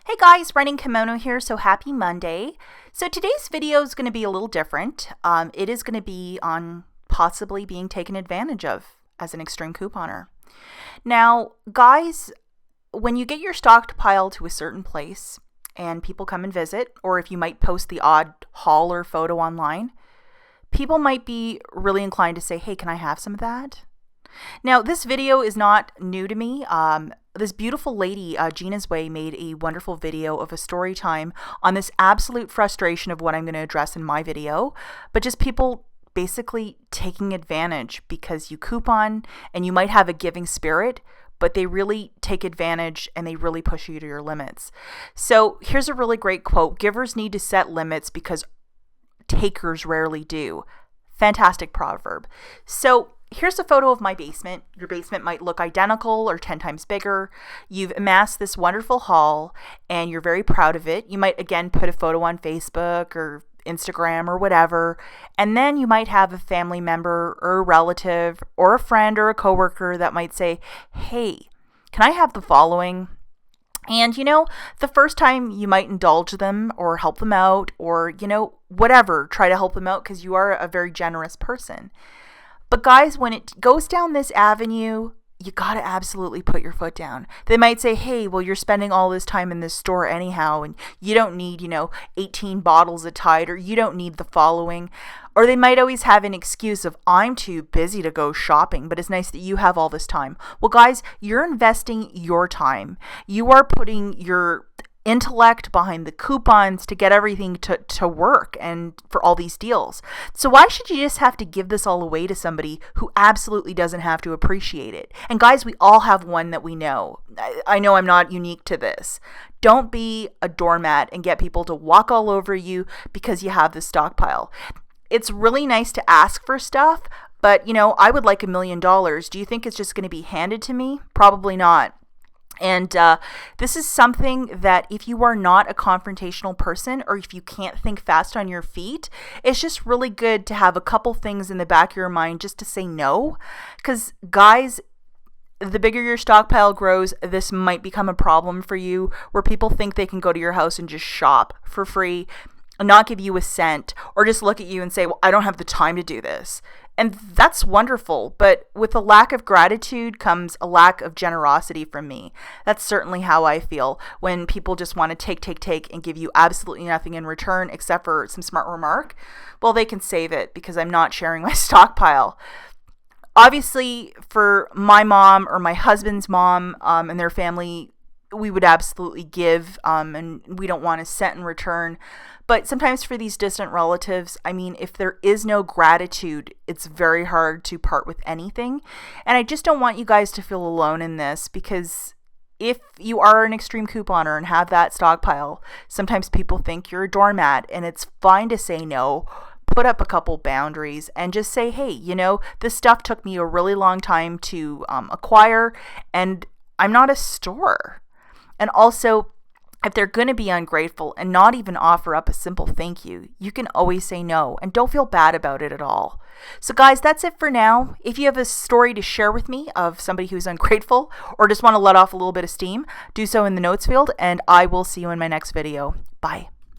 Hey guys, Running Kimono here, so happy Monday. So today's video is going to be a little different. It is going to be on possibly being taken advantage of as an extreme couponer. Now, guys, when you get your stockpile to a certain place and people come and visit, or if you might post the odd haul or photo online, people might be really inclined to say, hey, can I have some of that? Now, this video is not new to me. This beautiful lady, Gina's Way, made a wonderful video of a story time on this absolute frustration of what I'm going to address in my video, but just people basically taking advantage because you coupon and you might have a giving spirit, but they really take advantage and they really push you to your limits. So here's a really great quote. Givers need to set limits because takers rarely do. Fantastic proverb. So here's a photo of my basement. Your basement might look identical or 10 times bigger. You've amassed this wonderful haul and you're very proud of it. You might again put a photo on Facebook or Instagram or whatever. And then you might have a family member or a relative or a friend or a coworker that might say, hey, can I have the following? And, the first time you might indulge them or help them out or, whatever, try to help them out because you are a very generous person. But guys, when it goes down this avenue, you got to absolutely put your foot down. They might say, hey, well, you're spending all this time in this store anyhow, and you don't need, 18 bottles of Tide, or you don't need the following. Or they might always have an excuse of, I'm too busy to go shopping, but it's nice that you have all this time. Well, guys, you're investing your time. You are putting your intellect behind the coupons to get everything to work and for all these deals. So why should you just have to give this all away to somebody who absolutely doesn't have to appreciate it? And guys, we all have one that we know. I know I'm not unique to this. Don't be a doormat and get people to walk all over you because you have this stockpile. It's really nice to ask for stuff, but I would like $1 million. Do you think it's just going to be handed to me? Probably not. And this is something that if you are not a confrontational person or if you can't think fast on your feet, it's just really good to have a couple things in the back of your mind just to say no. Because guys, the bigger your stockpile grows, this might become a problem for you where people think they can go to your house and just shop for free, not give you a cent, or just look at you and say, well, I don't have the time to do this. And that's wonderful, but with a lack of gratitude comes a lack of generosity from me. That's certainly how I feel when people just want to take and give you absolutely nothing in return except for some smart remark. Well, they can save it because I'm not sharing my stockpile. Obviously, for my mom or my husband's mom and their family, we would absolutely give, and we don't want a cent in return. But sometimes for these distant relatives, if there is no gratitude, it's very hard to part with anything. And I just don't want you guys to feel alone in this because if you are an extreme couponer and have that stockpile, sometimes people think you're a doormat, and it's fine to say no. Put up a couple boundaries and just say, hey, this stuff took me a really long time to acquire, and I'm not a store. And also, if they're going to be ungrateful and not even offer up a simple thank you, you can always say no and don't feel bad about it at all. So guys, that's it for now. If you have a story to share with me of somebody who's ungrateful or just want to let off a little bit of steam, do so in the notes field, and I will see you in my next video. Bye.